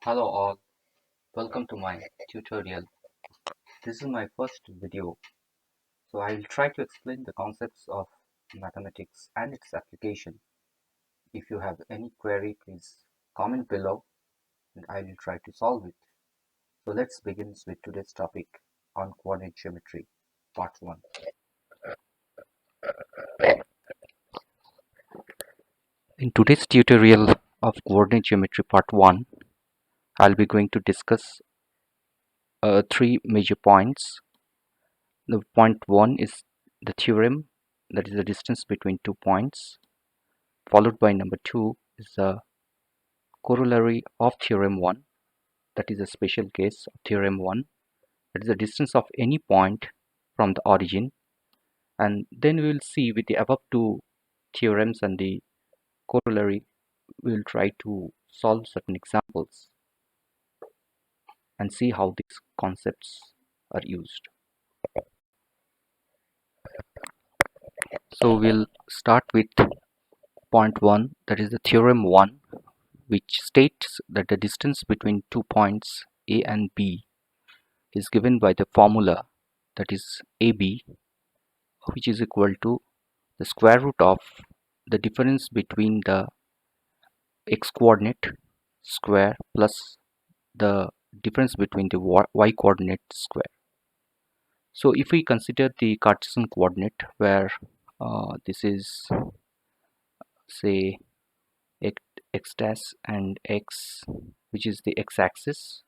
Hello all, welcome to my tutorial. This is my first video, so I will try to explain the concepts of mathematics and its application. If you have any query, please comment below and I will try to solve it. So let's begin with today's topic on coordinate geometry, part 1. In today's tutorial of coordinate geometry part 1, I'll be going to discuss three major points. The point 1 is the theorem, that is the distance between 2 points, followed by number 2 is the corollary of theorem 1, that is a special case of theorem 1, that is the distance of any point from the origin. And then we will see with the above two theorems and the corollary, we will try to solve certain examples and see how these concepts are used. So we'll start with point 1, that is the theorem 1, which states that the distance between 2 points A and B is given by the formula, that is AB, which is equal to the square root of the difference between the x coordinate square plus the difference between the y coordinate square. So if we consider the Cartesian coordinate, where this is say x dash and x, which is the x-axis,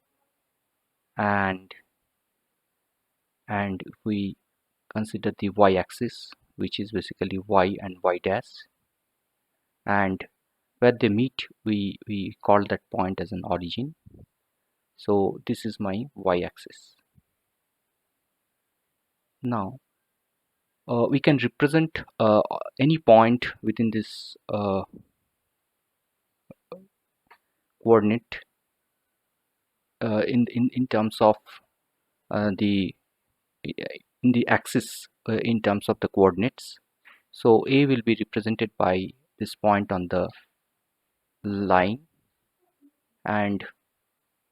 and if we consider the y-axis, which is basically y and y dash, and where they meet, we call that point as an origin. So this is my y-axis. Now we can represent any point within this coordinate in terms of the in the axis in terms of the coordinates. So A will be represented by this point on the line and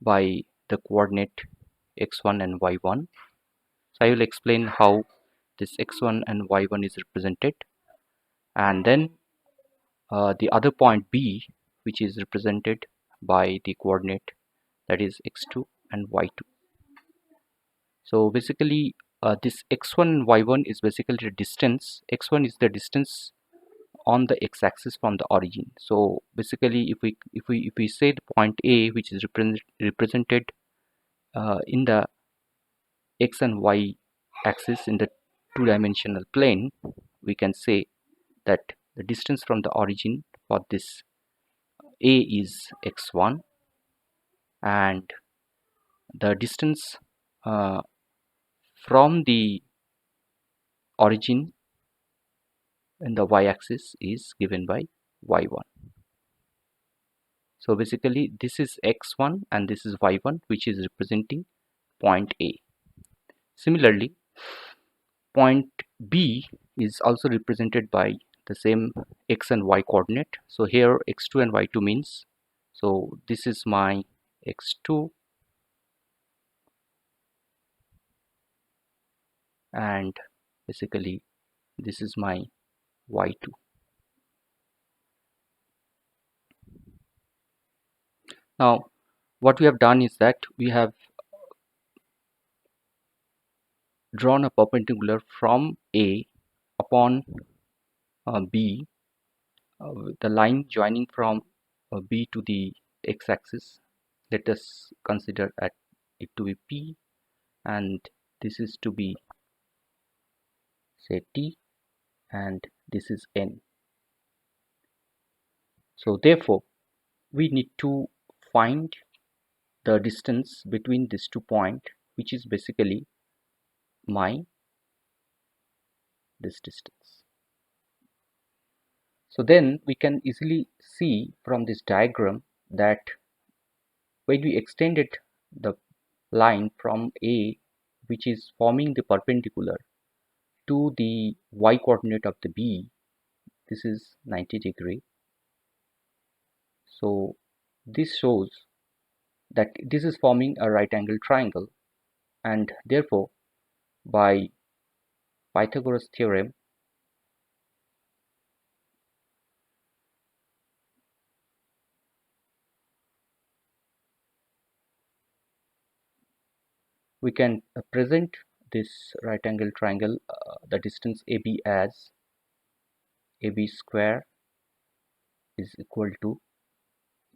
by the coordinate x1 and y1. So I will explain how this x1 and y1 is represented, and then the other point B, which is represented by the coordinate that is x2 and y2. So basically this x1 and y1 is basically the distance. X1 is the distance on the x-axis from the origin. So basically if we say the point A, which is represented in the x and y axis in the two-dimensional plane, we can say that the distance from the origin for this A is x1, and the distance from the origin in the y-axis is given by y1. So basically this is x1 and this is y1, which is representing point A. Similarly, point B is also represented by the same x and y coordinate. So here x2 and y2 means, so this is my x2 and basically this is my y2. Now what we have done is that we have drawn a perpendicular from A upon B, the line joining from B to the x-axis. Let us consider it to be P, and this is to be say T, and this is N. So therefore we need to find the distance between these 2 points, which is basically this distance. So then we can easily see from this diagram that when we extended the line from A, which is forming the perpendicular to the y coordinate of the B, this is 90 degree. So this shows that this is forming a right angle triangle, and therefore by Pythagoras theorem we can present this right angle triangle, the distance AB, as AB square is equal to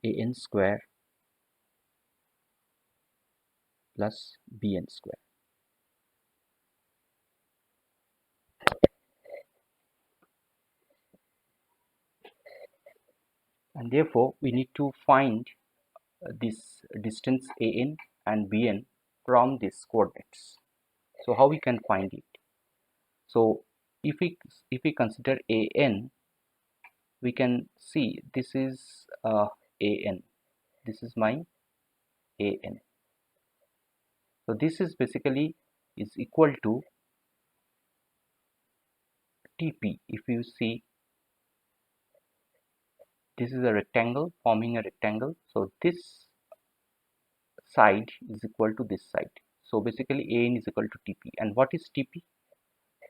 AN square plus BN square. And therefore we need to find this distance AN and BN from these coordinates. So how we can find it? So if we consider AN, we can see this is AN. This is my AN. So this is basically is equal to TP. If you see, this is a rectangle forming a rectangle. So this side is equal to this side. So basically AN is equal to TP. And what is TP?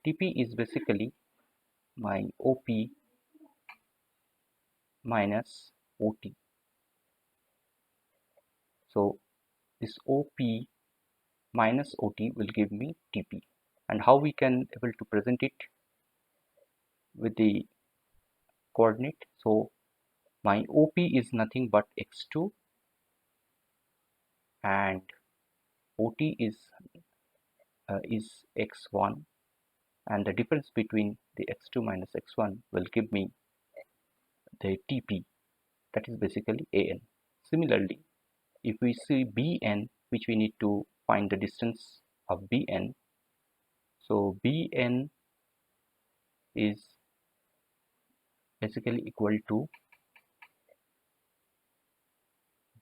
TP is basically my OP minus OT. So this OP minus OT will give me TP. And how we can able to present it with the coordinate? So my OP is nothing but x2 and OT is x1, and the difference between the x2 minus x1 will give me the TP, that is basically AN. Similarly, if we see BN, which we need to find the distance of BN, so BN is basically equal to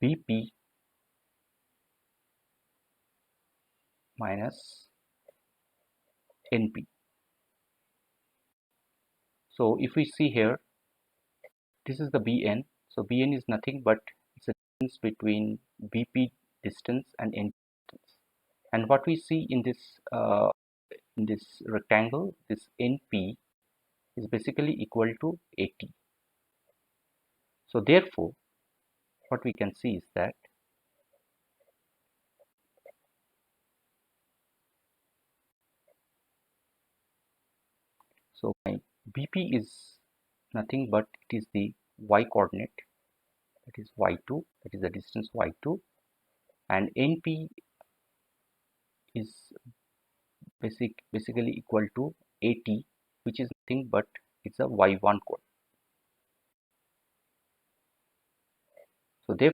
BP minus NP. So if we see here, this is the BN. So BN is nothing but it's a distance between BP distance and NP distance. And what we see in this rectangle, this NP is basically equal to 80. So therefore, what we can see is that so my BP is nothing but it is the y coordinate, that is y2, that is the distance y2, and NP is basically equal to 80, which is nothing but it's a y1 coordinate. So therefore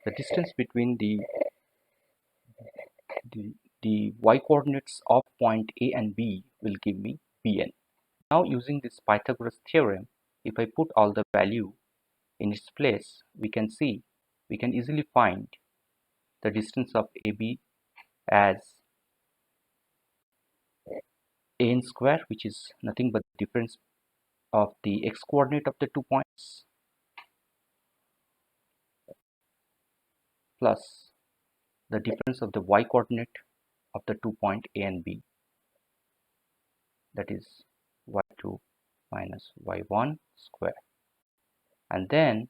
the distance between the y coordinates of point A and B will give me Bn. Now using this Pythagoras theorem, if I put all the value in its place, we can easily find the distance of AB as an square, which is nothing but the difference of the x coordinate of the 2 points, plus the difference of the y coordinate of the 2 point A and B, that is y2 minus y1 square. And then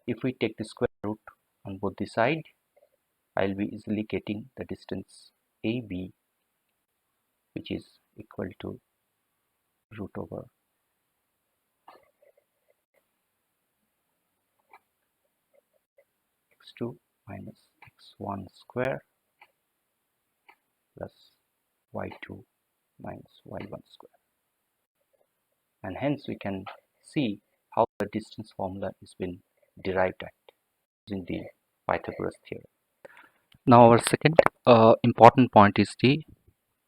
if we take the square root on both the side, I'll be easily getting the distance AB, which is equal to root over x2 minus x1 square plus y2 minus y1 square. And hence we can see how the distance formula has been derived at using the Pythagoras theorem. Now our second important point is the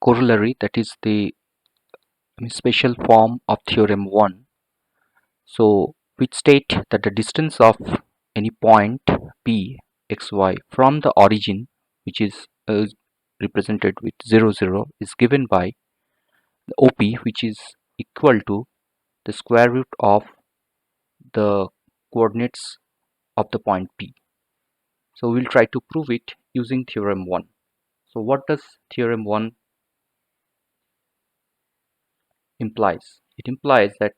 corollary, that is the special form of theorem 1. So which state that the distance of any point P xy from the origin, which is represented with 0 0, is given by the OP, which is equal to the square root of the coordinates of the point P. So we'll try to prove it using theorem 1. So what does theorem 1 implies? It implies that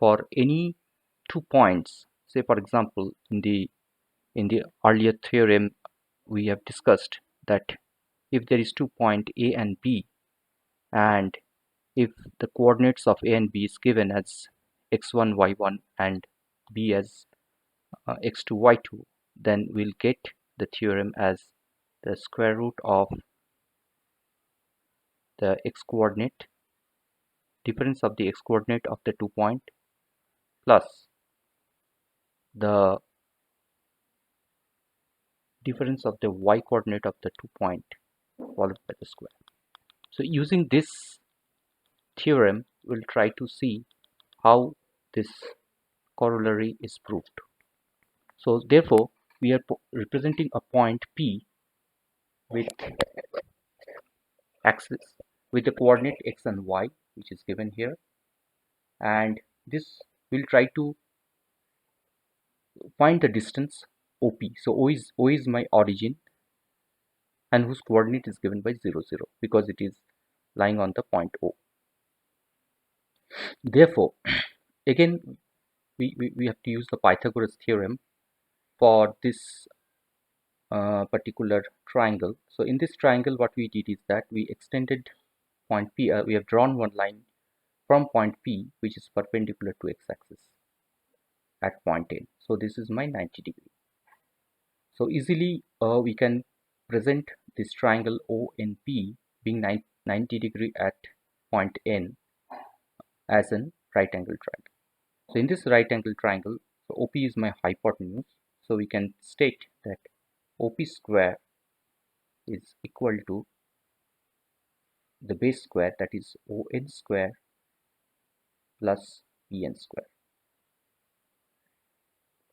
for any 2 points, say for example in the earlier theorem we have discussed that if there is 2 point A and B, and if the coordinates of A and B is given as x1 y1 and B as x2 y2, then we'll get the theorem as the square root of the x coordinate, difference of the x coordinate of the 2 point, plus the difference of the y coordinate of the 2 point followed by the square. So using this theorem we'll try to see how this corollary is proved. So therefore we are representing a point P with axis with the coordinate x and y, which is given here, and this will try to find the distance OP. So O is my origin, and whose coordinate is given by 0 0 because it is lying on the point O. Therefore again we have to use the Pythagoras theorem for this particular triangle. So in this triangle what we did is that we extended point P, we have drawn one line from point P which is perpendicular to x-axis at point N. So this is my 90 degree. So easily we can present this triangle ONP being 90 degree at point N as an right angle triangle. So in this right angle triangle, so OP is my hypotenuse. So we can state that OP square is equal to the base square, that is ON square plus PN square.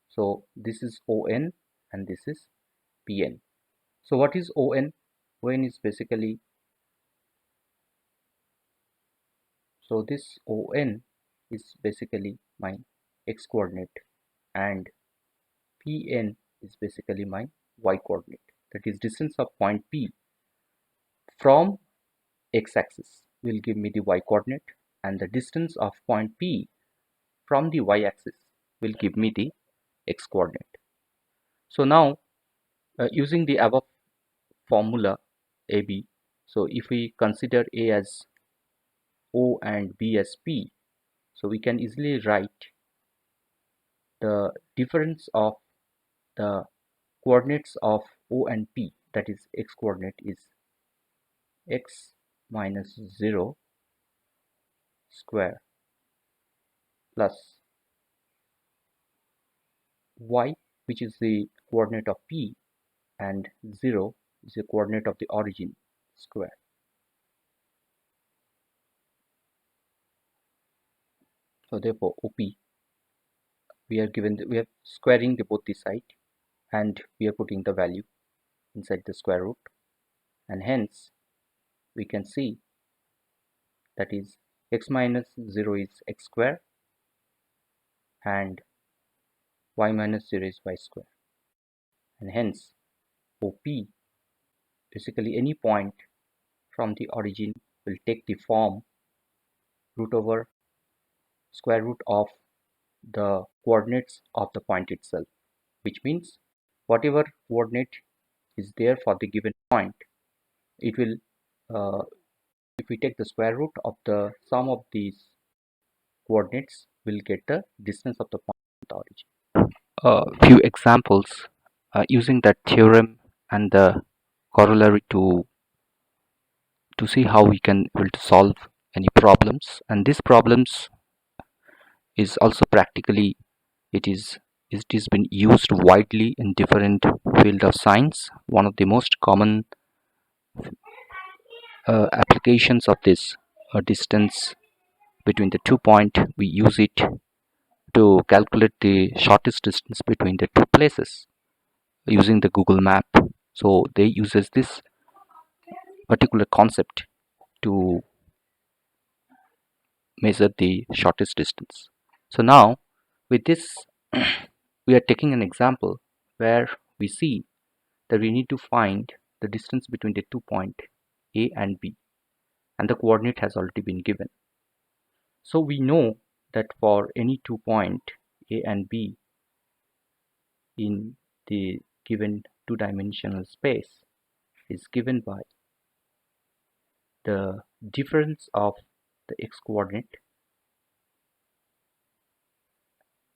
So this is ON and this is PN. So what is ON? ON is basically, so this ON is basically my x coordinate and PN is basically my y coordinate, that is distance of point P from x-axis will give me the y coordinate, and the distance of point P from the y-axis will give me the x coordinate. So now using the above formula AB, so if we consider A as O and B as P, so we can easily write the difference of the coordinates of O and P, that is x coordinate, is x minus 0 square plus y, which is the coordinate of P, and 0 is the coordinate of the origin, square. So therefore OP, we are squaring both the side and we are putting the value inside the square root, and hence we can see that is x minus 0 is x square and y minus 0 is y square, and hence OP, basically any point from the origin, will take the form root over square root of the coordinates of the point itself, which means whatever coordinate is there for the given point, it will if we take the square root of the sum of these coordinates, we'll get the distance of the point with the origin. Few examples using that theorem and the corollary to see how we can able to solve any problems, and these problems is also practically it is been used widely in different field of science. One of the most common applications of this distance between the 2 point, we use it to calculate the shortest distance between the 2 places using the Google map. So they uses this particular concept to measure the shortest distance. So now with this we are taking an example where we see that we need to find the distance between the 2 points A and B, and the coordinate has already been given. So we know that for any 2 points A and B in the given two-dimensional space is given by the difference of the x coordinate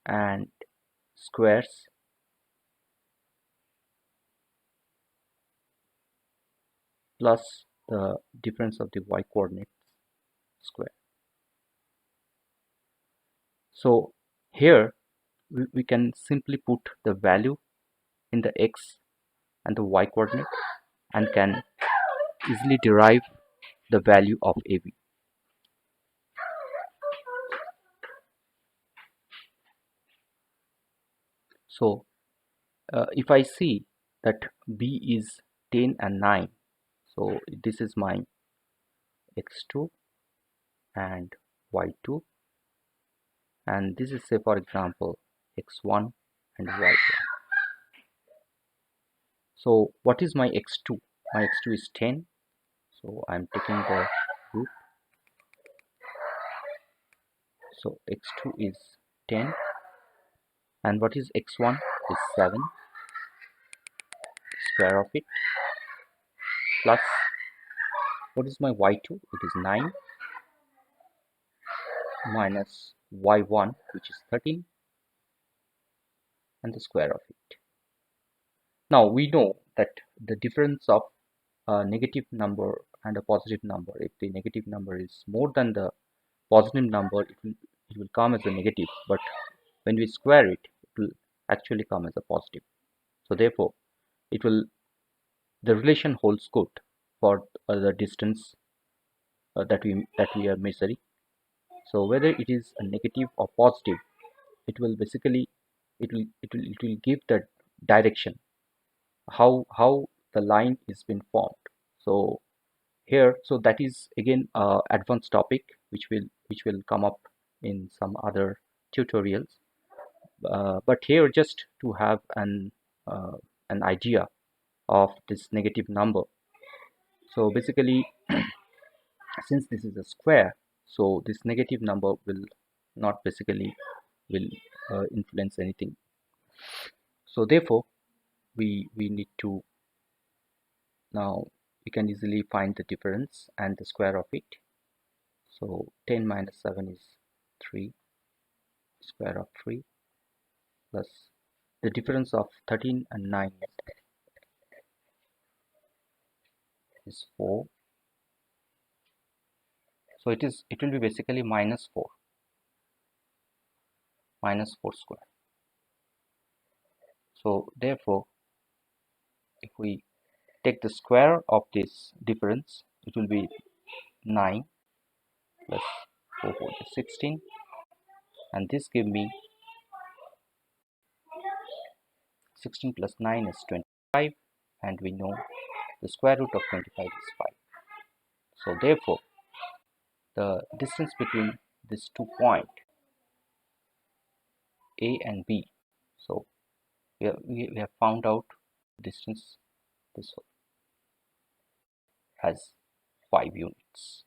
and squares plus the difference of the y coordinate square. So here we can simply put the value in the x and the y coordinate and can easily derive the value of AB. So if I see that B is 10 and 9, so this is my x2 and y2, and this is, say for example, x1 and y1. So what is my x2? My x2 is 10, so I'm taking the root. So x2 is 10, and what is x1 is 7, square of it, plus what is my y2? It is 9 minus y1, which is 13, and the square of it. Now we know that the difference of a negative number and a positive number, if the negative number is more than the positive number, it will come as a negative, but when we square it, it will actually come as a positive. So therefore the relation holds good for the distance that we are measuring. So whether it is a negative or positive, it will basically it will give the direction how the line is been formed. So here, so that is again advanced topic which will come up in some other tutorials, but here just to have an idea of this negative number. So basically since this is a square, so this negative number will not basically will influence anything. So therefore we need to, now we can easily find the difference and the square of it. So 10 minus 7 is 3, square of 3, plus the difference of 13 and 9 is 4. So it will be basically minus 4 square. So therefore if we take the square of this difference, it will be 9 plus 4 is 16, and this give me 16 plus 9 is 25, and we know the square root of 25 is 5. So therefore the distance between these 2 points A and B, so we have found out distance this has 5 units.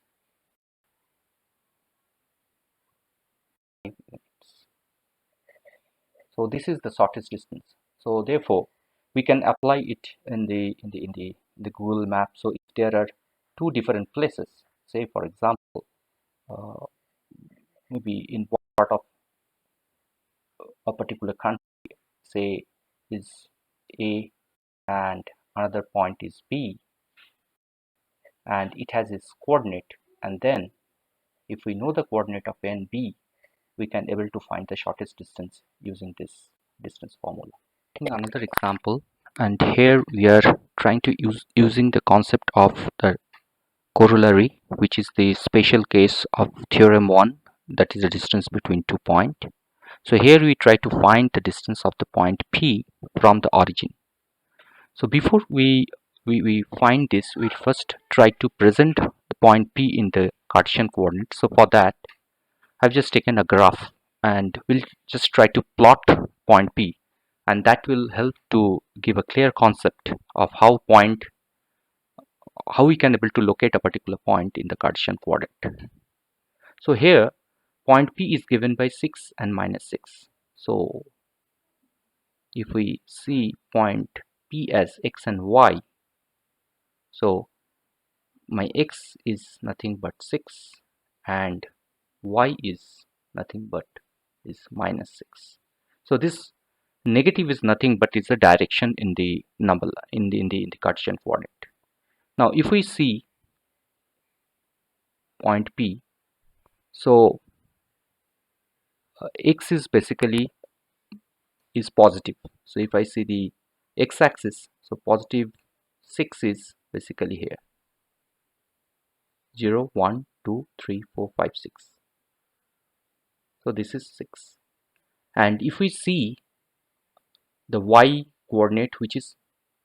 So this is the shortest distance. So therefore we can apply it in the Google map. So if there are two different places, say for example uh, maybe in part of a particular country, say is A and another point is B, and it has its coordinate, and then if we know the coordinate of A and B, we can able to find the shortest distance using this distance formula. Another example, and here we are trying to using the concept of the corollary, which is the special case of theorem 1, that is the distance between 2 points. So here we try to find the distance of the point P from the origin. So before we find this, we first try to present the point P in the Cartesian coordinates. So for that I've just taken a graph and we'll just try to plot point P and that will help to give a clear concept of how we can able to locate a particular point in the Cartesian coordinate. So here point P is given by 6 and -6. So if we see point P as x and y, so my x is nothing but 6 and y is nothing but is -6. So this negative is nothing but it's a direction in the number in the Cartesian coordinate. Now if we see point P, so x is basically is positive. So if I see the x-axis, so positive 6 is basically here 0 1 2 3 4 5 6. So this is 6, and if we see the y coordinate, which is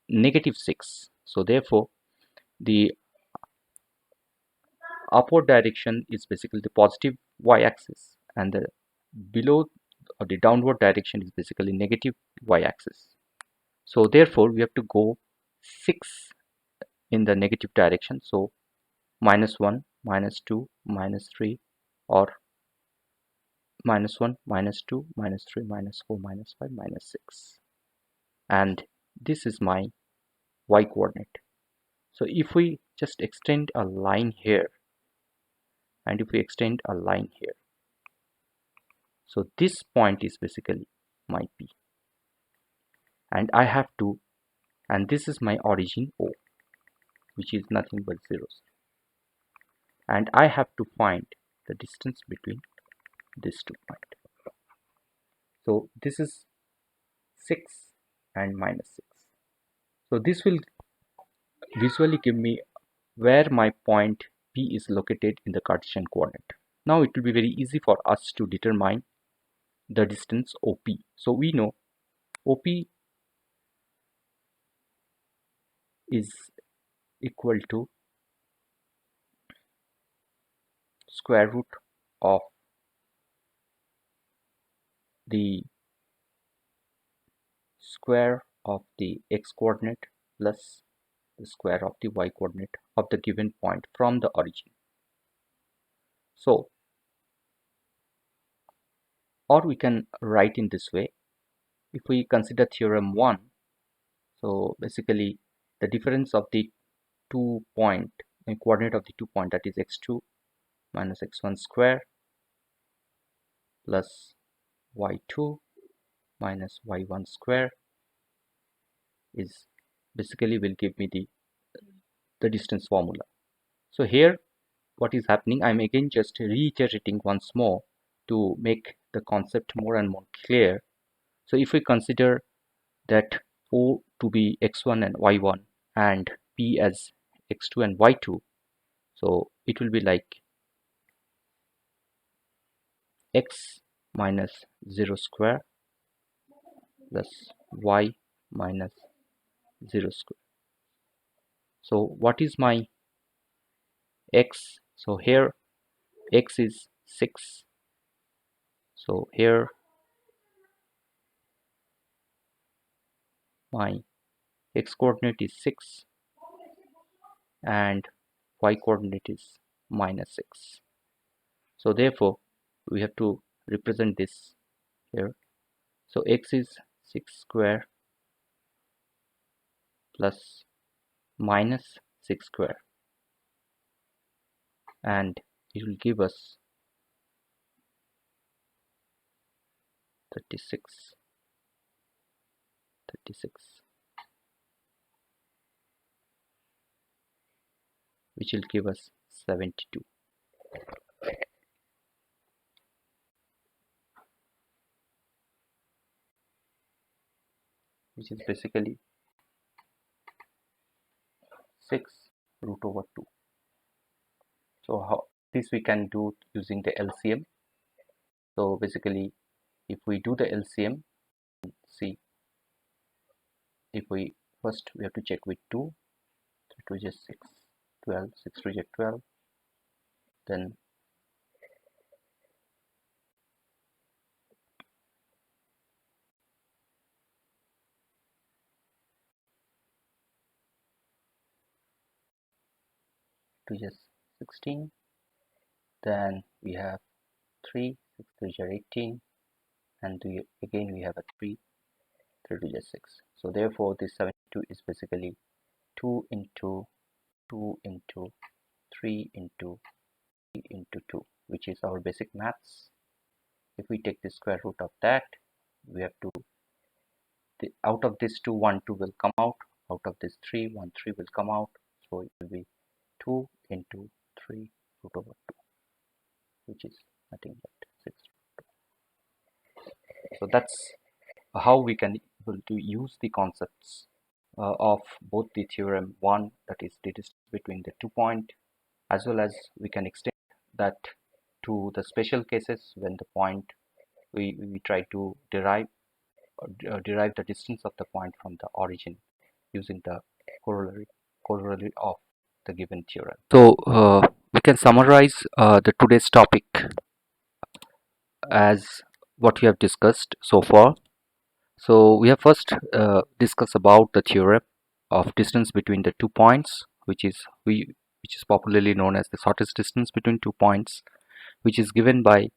-6, so therefore the upward direction is basically the positive y-axis, and the below or the downward direction is basically negative y-axis. So therefore we have to go 6 in the negative direction, so -1 -2 -3, or -1 -2 -3 -4 -5 -6, and this is my y coordinate. So if we just extend a line here, and if we extend a line here, so this point is basically my P, and I have to, and this is my origin O, which is nothing but zeros, and I have to find the distance between these 2 points. So this is 6 and -6. So this will visually give me where my point P is located in the Cartesian coordinate. Now it will be very easy for us to determine the distance OP. So we know OP is equal to square root of the square of the x coordinate plus the square of the y coordinate of the given point from the origin. So, or we can write in this way. If we consider theorem 1, so basically the difference of the 2 point, the coordinate of the 2 point, that is x2 minus x1 square plus y2 minus y1 square is basically will give me the distance formula. So here what is happening, I'm again just reiterating once more to make the concept more and more clear. So if we consider that O to be x1 and y1 and P as x2 and y2, so it will be like x minus 0 square plus y minus 0 square. So what is my x? So here x is 6, so here my x coordinate is 6 and y coordinate is -6. So therefore we have to represent this here. So x is 6 square plus minus 6 square, and it will give us 36, which will give us 72. Which is basically 6 root over 2. So how this we can do using the LCM. So basically if we do the LCM, see, if we first we have to check with 2, 2 is 6, 12, 6 to 12, then 2 is 16, then we have 3, 6 3 are 18, and again we have a 3, 3 2 is 6. So therefore this 72 is basically 2 into 2 into 3 into 3 into 2, which is our basic maths. If we take the square root of that, we have to, out of this 2, 1 2 will come out, out of this 3, 1 3 will come out, so it will be 2 into 3 root over 2, which is nothing but 6. So that's how we can able to use the concepts of both the theorem 1, that is the distance between the 2 point, as well as we can extend that to the special cases when the point we try to derive the distance of the point from the origin using the corollary of the given theorem. So we can summarize the today's topic as what we have discussed so far. So we have first discussed about the theorem of distance between the 2 points, which is popularly known as the shortest distance between 2 points, which is given by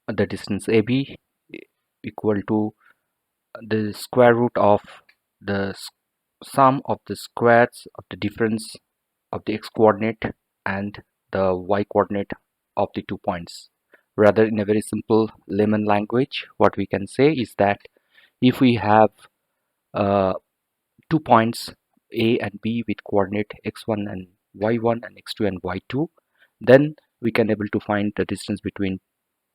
the distance AB equal to the square root of the sum of the squares of the difference of the x coordinate and the y coordinate of the 2 points. Rather, in a very simple layman language, what we can say is that if we have 2 points A and B with coordinate x1 and y1 and x2 and y2, then we can able to find the distance between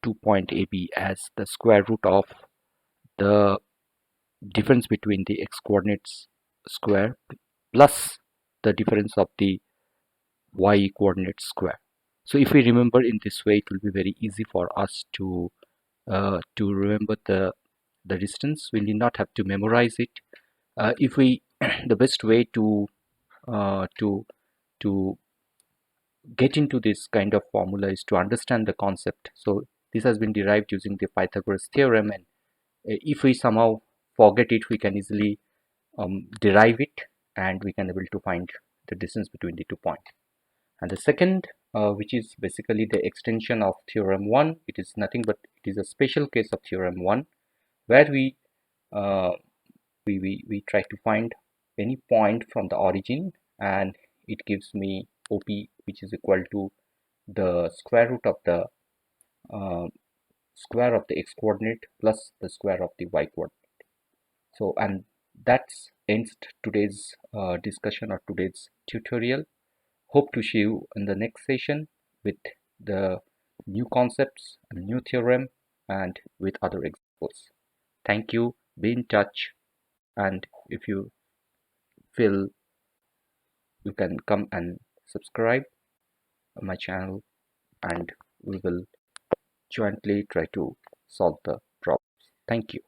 2 point AB as the square root of the difference between the x coordinates square plus the difference of the y coordinate square. So if we remember in this way, it will be very easy for us to remember the distance. We need not have to memorize it. If we the best way to uh, to to get into this kind of formula is to understand the concept. So this has been derived using the Pythagoras theorem, and if we somehow forget it, we can easily derive it, and we can able to find the distance between the 2 points. And the second, which is basically the extension of theorem 1, it is nothing but it is a special case of theorem 1, where uh, we try to find any point from the origin, and it gives me OP, which is equal to the square root of the uh, square of the x coordinate plus the square of the y coordinate. So, and that's ends today's discussion or today's tutorial. Hope to see you in the next session with the new concepts, a new theorem, and with other examples. Thank you. Be in touch, and if you feel, you can come and subscribe my channel, and we will jointly try to solve the problems. Thank you.